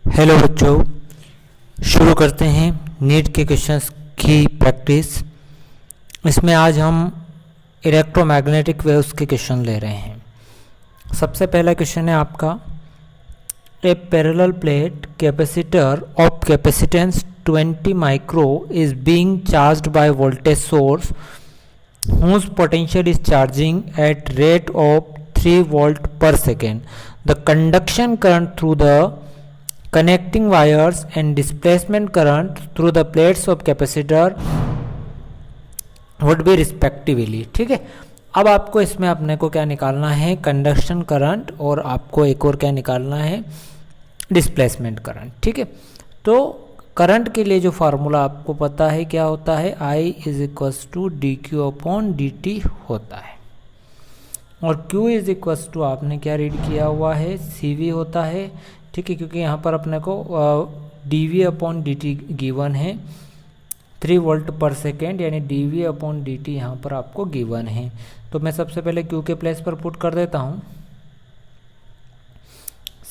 Hello बच्चों, शुरू करते हैं नीट के क्वेश्चंस की प्रैक्टिस। इसमें आज हम इलेक्ट्रोमैग्नेटिक वेव्स के क्वेश्चन ले रहे हैं। सबसे पहला क्वेश्चन है आपका, a parallel plate capacitor of capacitance 20 micro is being charged by voltage source whose potential is charging at rate of 3 volt per second. The conduction current through the connecting wires and displacement current through the plates of capacitor would be respectively. ठीक है, अब आपको इसमें अपने को क्या निकालना है, कंडक्शन करंट, और आपको एक और क्या निकालना है, डिस्प्लेसमेंट करंट। ठीक है, तो करंट के लिए जो फार्मूला आपको पता है क्या होता है, I is equals to D Q upon D T होता है, और Q इज इक्वस टू आपने क्या रीड किया हुआ है, CV होता है। ठीक है, क्योंकि यहाँ पर अपने को dV upon D T given है 3 वोल्ट पर सेकेंड, यानी dV अपॉन डी टी यहाँ पर आपको गिवन है। तो मैं सबसे पहले Q के प्लेस पर पुट कर देता हूँ,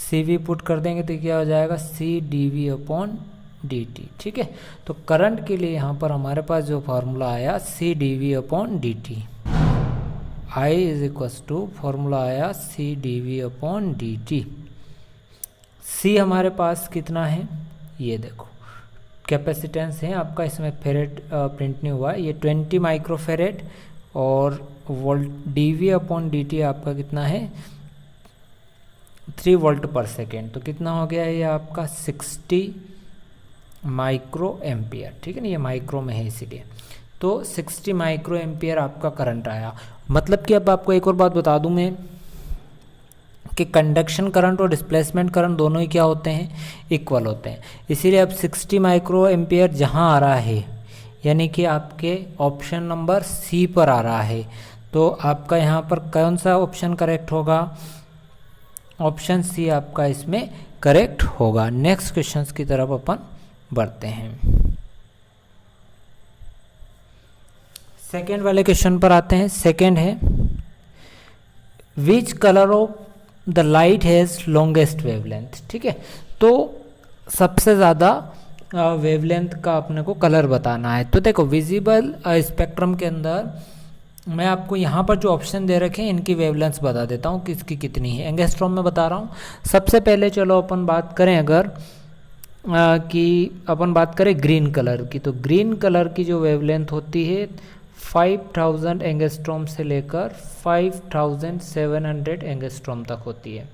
CV पुट कर देंगे तो क्या हो जाएगा, C dV upon D T. ठीक है, तो करंट के लिए यहाँ पर हमारे पास जो फार्मूला आया C dV upon D T, I is equals to formula आया C dV upon D T. C हमारे पास कितना है, ये देखो कैपेसिटेंस है आपका, इसमें फेरेड प्रिंट नहीं हुआ है, ये 20 माइक्रो फेरेड, और volt dV upon D T आपका कितना है, 3 वोल्ट पर सेकेंड। तो कितना हो गया है ये आपका 60 माइक्रो एम्पियर। ठीक है ना, ये माइक्रो में है इसीलिए, तो 60 माइक्रो एम्पियर आपका करंट आया। मतलब कि अब आपको एक और बात बता दूं मैं कि कंडक्शन करंट और डिस्प्लेसमेंट करंट दोनों ही क्या होते हैं, इक्वल होते हैं। इसीलिए अब 60 माइक्रो एम्पियर जहां आ रहा है, यानी कि आपके ऑप्शन नंबर सी पर आ रहा है, तो आपका यहाँ पर कौन सा ऑप्शन करेक्ट होगा, ऑप्शन सी आपका इसमें करेक्ट होगा। नेक्स्ट क्वेश्चन की तरफ अपन बढ़ते हैं। सेकेंड वाले क्वेश्चन पर आते हैं। सेकेंड है, which colour of the light has longest wavelength. ठीक है, तो सबसे ज़्यादा वेवलेंथ का अपने को कलर बताना है। तो देखो विजिबल स्पेक्ट्रम के अंदर मैं आपको यहाँ पर जो ऑप्शन दे रखे हैं इनकी वेवलेंथ बता देता हूँ किसकी कितनी है, एंगस्ट्रॉम में बता रहा हूँ। सबसे पहले चलो अपन बात करें अगर कि अपन बात करें ग्रीन कलर की, तो ग्रीन कलर की जो वेवलेंथ होती है 5000 एंगस्ट्रॉम से लेकर 5700 एंगस्ट्रॉम तक होती है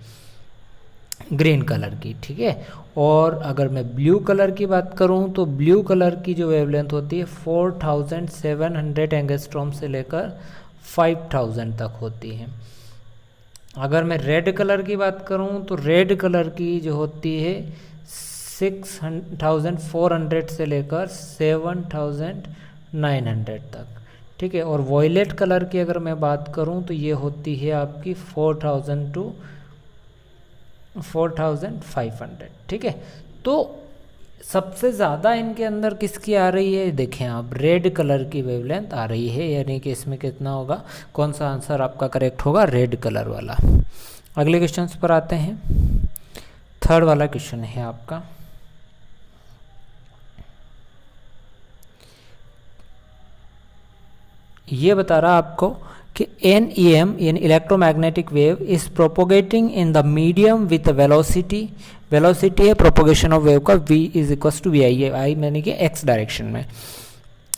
ग्रीन कलर की। ठीक है, और अगर मैं ब्लू कलर की बात करूं तो ब्लू कलर की जो वेवलेंथ होती है 4700 एंगस्ट्रॉम से लेकर 5000 तक होती है। अगर मैं रेड कलर की बात करूं तो रेड कलर की जो होती है 6400 से लेकर 7900 तक। ठीक है, और वॉयलेट कलर की अगर मैं बात करूं तो ये होती है आपकी 4000 टू 4500। ठीक है, तो सबसे ज़्यादा इनके अंदर किसकी आ रही है, देखें आप, रेड कलर की वेवलेंथ आ रही है, यानी कि इसमें कितना होगा, कौन सा आंसर आपका करेक्ट होगा, रेड कलर वाला। अगले क्वेश्चन पर आते हैं। थर्ड वाला क्वेश्चन है आपका, ये बता रहा आपको कि an E M in electromagnetic wave is propagating in the medium with velocity, velocity है प्रोपोगेशन ऑफ वेव का v is equal to V I, I मैंने कि x डायरेक्शन में,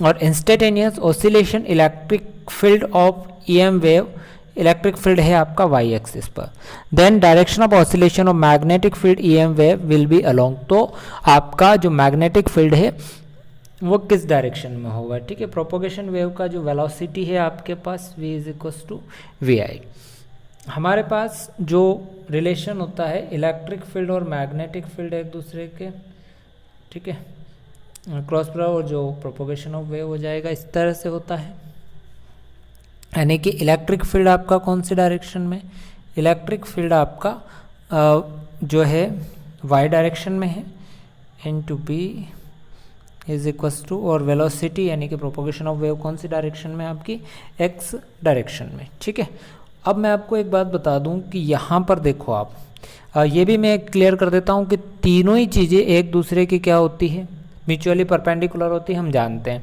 और instantaneous oscillation electric field of E M wave, electric field है आपका y axis पर, then direction of oscillation of magnetic field E M wave will be along. तो आपका जो मैग्नेटिक फील्ड है वो किस डायरेक्शन में होगा। ठीक है, प्रोपोगेशन वेव का जो वेलोसिटी है आपके पास v is equals to V I. हमारे पास जो रिलेशन होता है इलेक्ट्रिक फील्ड और मैग्नेटिक फील्ड एक दूसरे के, ठीक है, क्रॉस प्रोडक्ट, और जो प्रोपोगेशन ऑफ वेव हो जाएगा इस तरह से होता है, यानी कि इलेक्ट्रिक फील्ड आपका कौन सी डायरेक्शन में, इलेक्ट्रिक फील्ड आपका जो है y डायरेक्शन में है, N to B is equals to, और वेलोसिटी यानी कि प्रोपोगेशन ऑफ वेव कौन सी डायरेक्शन में, आपकी x डायरेक्शन में। ठीक है, अब मैं आपको एक बात बता दूं कि यहाँ पर देखो आप, ये भी मैं क्लियर कर देता हूँ कि तीनों ही चीज़ें एक दूसरे की क्या होती है, म्यूचुअली परपेंडिकुलर होती है, हम जानते हैं।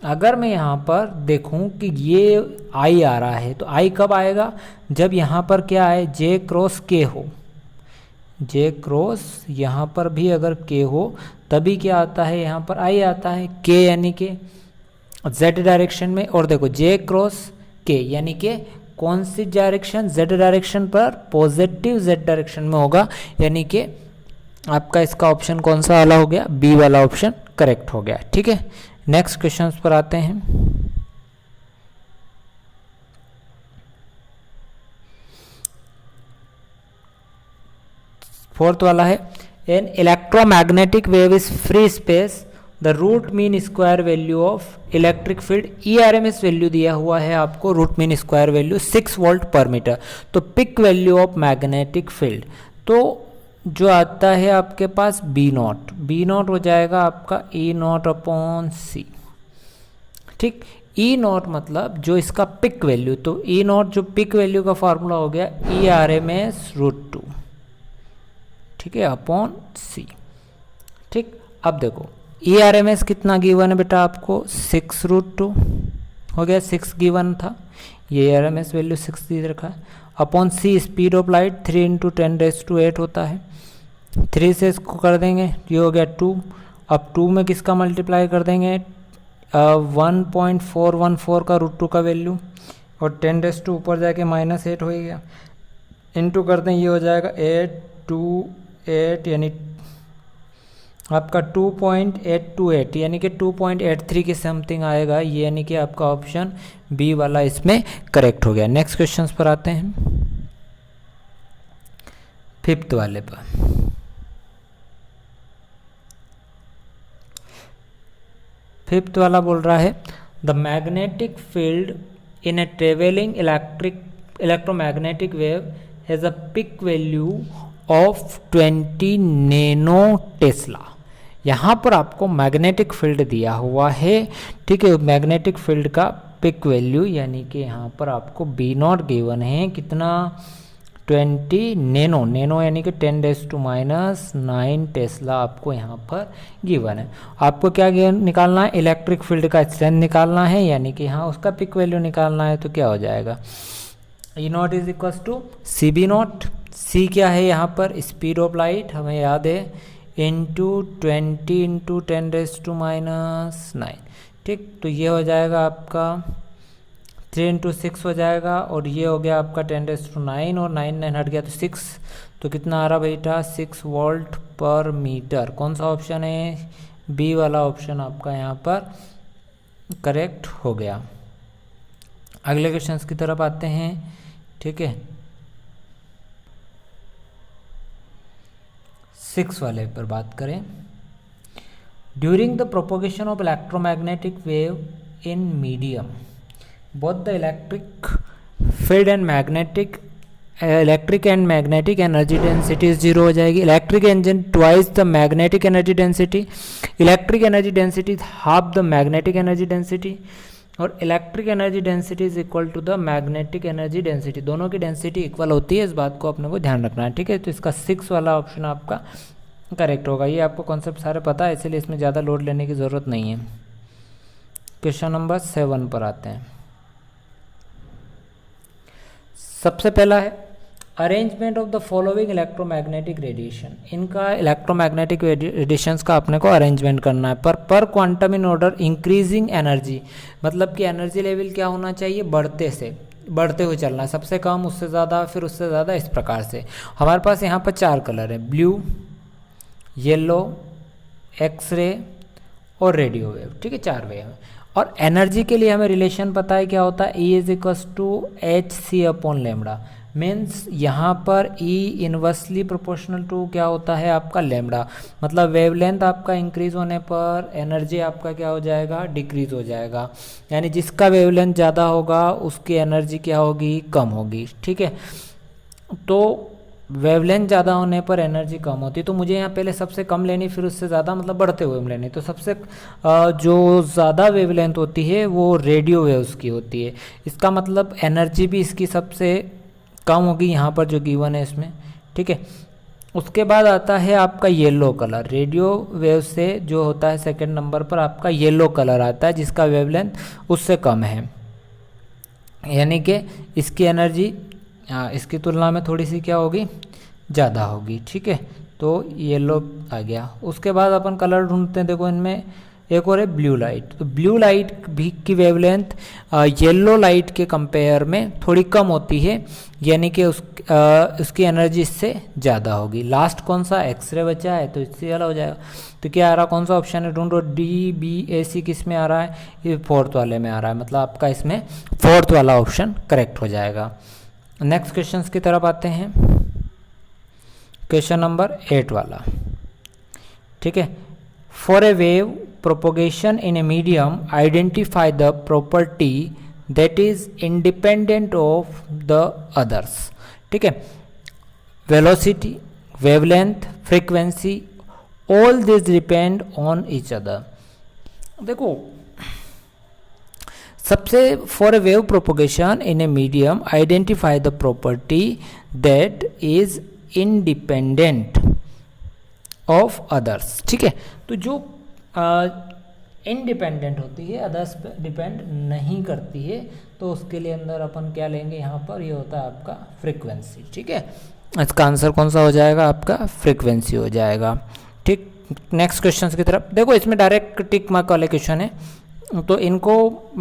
अगर मैं यहाँ पर देखूँ कि ये आई आ रहा है, तो आई कब आएगा, जब यहाँ पर क्या है, जे क्रॉस के हो, जे क्रॉस यहाँ पर भी अगर के हो तभी क्या आता है, यहाँ पर आई आता है, के यानी कि जेड डायरेक्शन में। और देखो जे क्रॉस के यानी कि कौन सी डायरेक्शन, जेड डायरेक्शन पर, पॉजिटिव जेड डायरेक्शन में होगा, यानी कि आपका इसका ऑप्शन कौन सा वाला हो गया, बी वाला ऑप्शन करेक्ट हो गया। ठीक है, नेक्स्ट क्वेश्चन पर आते हैं। फोर्थ वाला है, an electromagnetic wave is free space, the root mean square value of electric field, ERMS value दिया हुआ है आपको, root mean square value 6 volt पर मीटर। तो peak value of magnetic field, तो जो आता है आपके पास बी नॉट हो जाएगा आपका E0/C। ठीक, E0 मतलब जो इसका पिक वैल्यू, तो E0 जो पिक वैल्यू का फॉर्मूला हो गया ERMS√2, ठीक है, अपॉन C। ठीक, अब देखो ERMS कितना गिवन है बेटा आपको, 6√2 हो गया, 6 गिवन था, ये ERMS वैल्यू 6 दे रखा है, upon C speed of light 3 × 10⁸ होता है, 3 से इसको कर देंगे, ये हो गया 2। अब 2 में किसका मल्टीप्लाई कर देंगे, 1.414 का √2 का वैल्यू, और 10⁻² ऊपर जाके -8 हो गया, इंटू कर दें, ये हो जाएगा 828 यानी आपका 2.828 यानी कि 2.83 के समथिंग आएगा, ये यानी कि आपका ऑप्शन बी वाला इसमें करेक्ट हो गया। नेक्स्ट क्वेश्चन पर आते हैं, फिफ्थ वाले पर। फिफ्थ वाला बोल रहा है, the magnetic field in a travelling electromagnetic wave has a peak value of 20 nano tesla. यहाँ पर आपको मैग्नेटिक फील्ड दिया हुआ है, ठीक है, मैग्नेटिक फील्ड का पिक वैल्यू यानी कि यहाँ पर आपको B0 गिवन है, कितना 20 नैनो यानी कि 10⁻⁹ टेस्ला आपको यहाँ पर गिवन है। आपको क्या निकालना है, इलेक्ट्रिक फील्ड का स्ट्रेंथ निकालना है, यानी कि यहाँ उसका पिक वैल्यू निकालना है, तो क्या हो जाएगा, E0 = CB0। C क्या है यहाँ पर, स्पीड ऑफ लाइट हमें याद है, इंटू 20 × 10⁻⁹। ठीक, तो ये हो जाएगा आपका 3 × 6 हो जाएगा, और ये हो गया आपका 10⁻⁹, और 9 हट गया तो 6, तो कितना आ रहा बेटा, 6 वोल्ट पर मीटर। कौन सा ऑप्शन है, बी वाला ऑप्शन आपका यहाँ पर करेक्ट हो गया। अगले क्वेश्चन की तरफ आते हैं। ठीक है, 6 वाले पर बात करें। During the propagation of electromagnetic wave in medium, both the electric field and electric and magnetic energy density 0 हो जाएगी। इलेक्ट्रिक एंजन twice the magnetic energy density, electric energy density half the magnetic energy density, और electric energy density is equal to the magnetic energy density. दोनों की density equal होती है, इस बात को अपने को ध्यान रखना है। ठीक है, तो इसका 6 वाला ऑप्शन आपका करेक्ट होगा। ये आपको कॉन्सेप्ट सारे पता है, इसलिए इसमें ज़्यादा लोड लेने की ज़रूरत नहीं है। क्वेश्चन नंबर 7 पर आते हैं। सबसे पहला है arrangement of the following electromagnetic radiation. इनका इलेक्ट्रोमैग्नेटिक रेडिएशंस का अपने को अरेंजमेंट करना है। पर quantum in order increasing energy, मतलब कि एनर्जी लेवल क्या होना चाहिए, बढ़ते हुए चलना है, सबसे कम उससे ज़्यादा, फिर उससे ज़्यादा, इस प्रकार से। हमारे पास यहाँ पर 4 कलर है, ब्लू, येलो, एक्सरे और रेडियो वेव। ठीक है, 4 वेव। और एनर्जी के लिए हमें रिलेशन पता है क्या होता है, E = hc/λ। मीन्स यहाँ पर E इनवर्सली प्रोपोर्शनल टू क्या होता है आपका लैम्डा, मतलब वेवलेंथ आपका इंक्रीज होने पर एनर्जी आपका क्या हो जाएगा, डिक्रीज हो जाएगा। यानी जिसका वेवलेंथ ज़्यादा होगा उसकी एनर्जी क्या होगी, कम होगी। ठीक है, तो वेवलेंथ ज़्यादा होने पर एनर्जी कम होती है। तो मुझे यहाँ पहले सबसे कम लेनी, फिर उससे ज़्यादा, मतलब बढ़ते हुए लेनी। तो सबसे जो ज़्यादा वेवलेंथ होती है वो रेडियो वेव्स की होती है। इसका मतलब एनर्जी भी इसकी सबसे कम होगी यहाँ पर जो गिवन है इसमें। ठीक है। उसके बाद आता है आपका येलो कलर। रेडियो वेव से जो होता है सेकंड नंबर पर आपका येलो कलर आता है, जिसका वेवलेंथ उससे कम है, यानी कि इसकी एनर्जी इसकी तुलना में थोड़ी सी क्या होगी, ज़्यादा होगी, ठीक है। तो येलो आ गया। उसके बाद अपन कलर ढूंढते हैं, देखो इनमें एक और है ब्लू लाइट। तो ब्लू लाइट भी की वेवलेंथ येलो लाइट के कंपेयर में थोड़ी कम होती है, यानी कि उसकी एनर्जी इससे ज़्यादा होगी। लास्ट कौन सा, एक्सरे बचा है, तो इससे वाला हो जाएगा। तो क्या आ रहा, कौन सा ऑप्शन है, ढूंढो। डी बी ए सी किस में आ रहा है, ये फोर्थ वाले में आ रहा है, मतलब आपका इसमें फोर्थ वाला ऑप्शन करेक्ट हो जाएगा। नेक्स्ट क्वेश्चन की तरफ आते हैं, क्वेश्चन नंबर 8 वाला, ठीक है। For a wave propagation in a medium, identify the property that is independent of the others, ठीक है। velocity, wavelength, frequency, all these depend on each other। देखो सबसे for a wave propagation in a medium, identify the property that is independent of others, ठीक है। तो जो independent होती है, अदर्स पे डिपेंड नहीं करती है, तो उसके लिए अंदर अपन क्या लेंगे, यहाँ पर ये होता है आपका फ्रीक्वेंसी, ठीक है। इसका आंसर कौन सा हो जाएगा, आपका फ्रीक्वेंसी हो जाएगा, ठीक। नेक्स्ट क्वेश्चन की तरफ देखो, इसमें डायरेक्ट टिक मार्क वाले क्वेश्चन है, तो इनको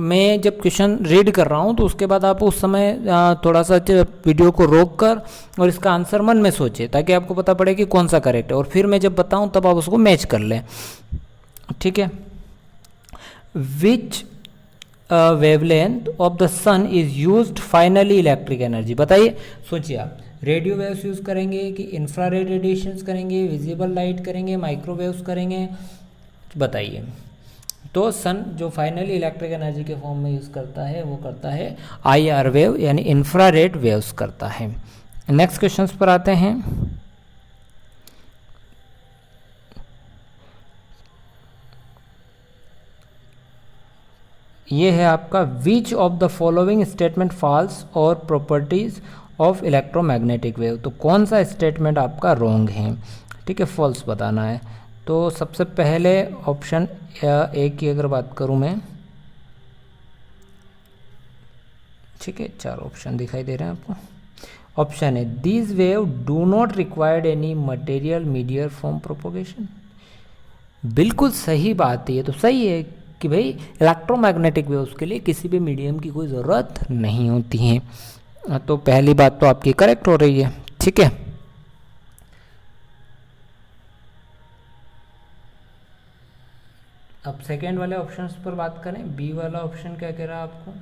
मैं जब क्वेश्चन रीड कर रहा हूँ तो उसके बाद आप उस समय थोड़ा सा वीडियो को रोक कर और इसका आंसर मन में सोचें, ताकि आपको पता पड़े कि कौन सा करेक्ट है, और फिर मैं जब बताऊँ तब आप उसको मैच कर लें, ठीक है। Which wavelength of the sun is used finally electric energy, बताइए, सोचिए आप, रेडियो वेव्स यूज करेंगे कि इंफ्रारेड रेडिएशंस करेंगे, विजिबल लाइट करेंगे, माइक्रोवेव्स करेंगे, बताइए। तो सन जो फाइनली इलेक्ट्रिक एनर्जी के फॉर्म में यूज करता है वो करता है IR वेव, यानी इंफ्रारेड वेव्स करता है। नेक्स्ट क्वेश्चंस पर आते हैं, ये है आपका which of the following statement false और प्रॉपर्टीज ऑफ इलेक्ट्रोमैग्नेटिक वेव, तो कौन सा स्टेटमेंट आपका रॉन्ग है, ठीक है, फॉल्स बताना है। तो सबसे पहले ऑप्शन ए की अगर बात करूं मैं, ठीक है, 4 ऑप्शन दिखाई दे रहे हैं आपको। ऑप्शन है these wave do not required any material medium form propagation, बिल्कुल सही बात है, ये तो सही है कि भाई इलेक्ट्रोमैग्नेटिक वेव्स के लिए किसी भी मीडियम की कोई ज़रूरत नहीं होती है। तो पहली बात तो आपकी करेक्ट हो रही है, ठीक है। अब सेकेंड वाले ऑप्शंस पर बात करें, बी वाला ऑप्शन क्या कह रहा है आपको,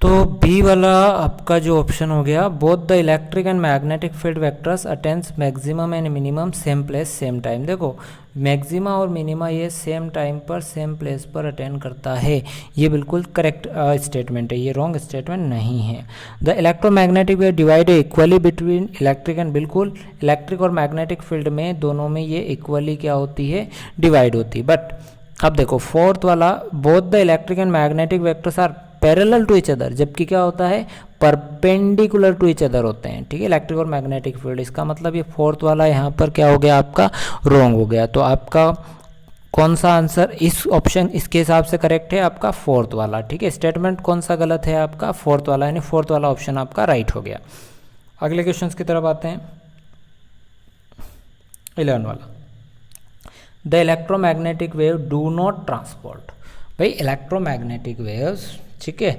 तो बी वाला आपका जो ऑप्शन हो गया, both the electric and magnetic field vectors attains maximum and minimum same place same time. देखो मैक्सिमा और मिनिमा ये सेम टाइम पर सेम प्लेस पर अटेंड करता है, ये बिल्कुल करेक्ट स्टेटमेंट है, ये रॉन्ग स्टेटमेंट नहीं है। The electromagnetic wave divide equally between electric and, बिल्कुल इलेक्ट्रिक और मैग्नेटिक फील्ड में दोनों में ये इक्वली क्या होती है, डिवाइड होती है। बट अब देखो फोर्थ वाला, both the electric and magnetic vectors are parallel to each other, जबकि क्या होता है, परपेंडिकुलर टू ईच अदर होते हैं, ठीक है, इलेक्ट्रिक और मैग्नेटिक फील्ड। इसका मतलब ये फोर्थ वाला यहाँ पर क्या हो गया, आपका रॉन्ग हो गया। तो आपका कौन सा आंसर इस ऑप्शन इसके हिसाब से करेक्ट है, आपका फोर्थ वाला, ठीक है। स्टेटमेंट कौन सा गलत है, आपका फोर्थ वाला, यानी फोर्थ वाला ऑप्शन आपका राइट हो गया। अगले क्वेश्चन की तरफ आते हैं, 11 वाला, the electromagnetic wave do not transport. भाई इलेक्ट्रोमैग्नेटिक वेव्स, ठीक है,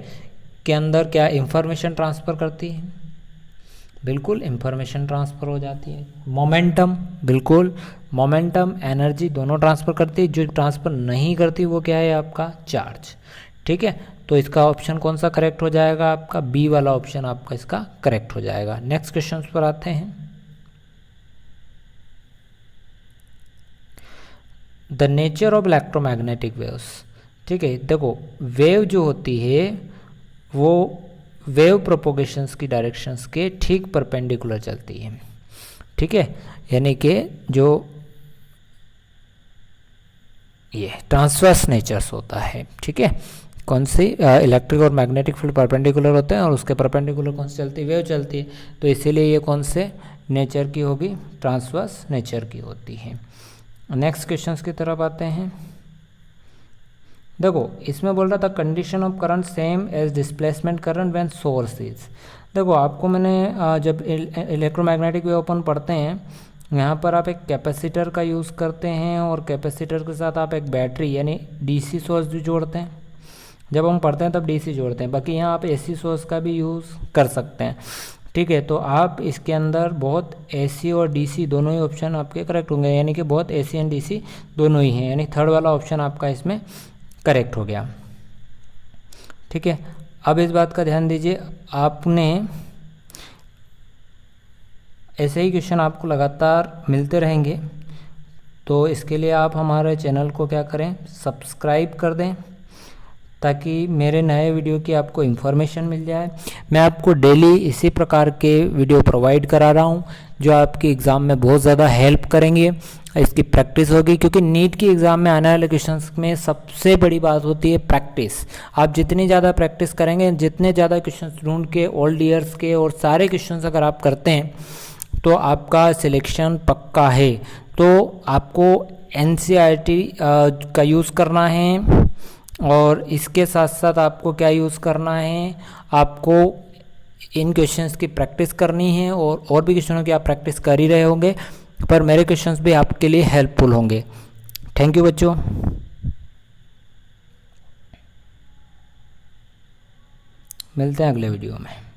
के अंदर क्या इंफॉर्मेशन ट्रांसफ़र करती है, बिल्कुल इंफॉर्मेशन ट्रांसफ़र हो जाती है। मोमेंटम, बिल्कुल मोमेंटम एनर्जी दोनों ट्रांसफ़र करती है। जो ट्रांसफ़र नहीं करती वो क्या है, आपका चार्ज, ठीक है। तो इसका ऑप्शन कौन सा करेक्ट हो जाएगा, आपका बी वाला ऑप्शन आपका इसका करेक्ट हो जाएगा। नेक्स्ट क्वेश्चन पर आते हैं, the nature of electromagnetic waves, ठीक है। देखो वेव जो होती है वो वेव प्रोपोगेशंस की डायरेक्शंस के ठीक परपेंडिकुलर चलती है, ठीक है, यानी कि जो ये ट्रांसवर्स नेचर्स होता है, ठीक है, कौन सी इलेक्ट्रिक और मैग्नेटिक फील्ड परपेंडिकुलर होते हैं और उसके परपेंडिकुलर कौन सी चलती है, वेव चलती है, तो इसीलिए ये कौन से नेचर की होगी, ट्रांसवर्स नेचर की होती है। नेक्स्ट क्वेश्चंस की तरफ आते हैं। देखो इसमें बोल रहा था condition of current same as displacement current when source is. देखो आपको मैंने जब इलेक्ट्रोमैग्नेटिक वेव अपन पढ़ते हैं, यहाँ पर आप एक कैपेसिटर का यूज़ करते हैं और कैपेसिटर के साथ आप एक बैटरी यानी डीसी सोर्स भी जोड़ते हैं। जब हम पढ़ते हैं तब डीसी जोड़ते हैं, बाकी यहाँ आप एसी सोर्स का भी यूज़ कर सकते हैं। ठीक है, तो आप इसके अंदर बहुत एसी और डीसी दोनों ही ऑप्शन आपके करेक्ट होंगे, यानी कि बहुत एसी एंड डीसी दोनों ही हैं, यानी थर्ड वाला ऑप्शन आपका इसमें करेक्ट हो गया। ठीक है, अब इस बात का ध्यान दीजिए, आपने ऐसे ही क्वेश्चन आपको लगातार मिलते रहेंगे, तो इसके लिए आप हमारे चैनल को क्या करें, सब्सक्राइब कर दें, ताकि मेरे नए वीडियो की आपको इन्फॉर्मेशन मिल जाए। मैं आपको डेली इसी प्रकार के वीडियो प्रोवाइड करा रहा हूँ जो आपके एग्ज़ाम में बहुत ज़्यादा हेल्प करेंगे। इसकी प्रैक्टिस होगी, क्योंकि नीट की एग्ज़ाम में आने वाले क्वेश्चंस में सबसे बड़ी बात होती है प्रैक्टिस। आप जितनी ज़्यादा प्रैक्टिस करेंगे, जितने ज़्यादा क्वेश्चंस ढूंढ के ओल्ड ईयर्स के और सारे क्वेश्चंस अगर आप करते हैं तो आपका सिलेक्शन पक्का है। तो आपको NCERT का यूज़ करना है और इसके साथ साथ आपको क्या यूज़ करना है, आपको इन क्वेश्चंस की प्रैक्टिस करनी है और भी क्वेश्चनों की आप प्रैक्टिस कर ही रहे होंगे, पर मेरे क्वेश्चंस भी आपके लिए हेल्पफुल होंगे। थैंक यू बच्चों, मिलते हैं अगले वीडियो में।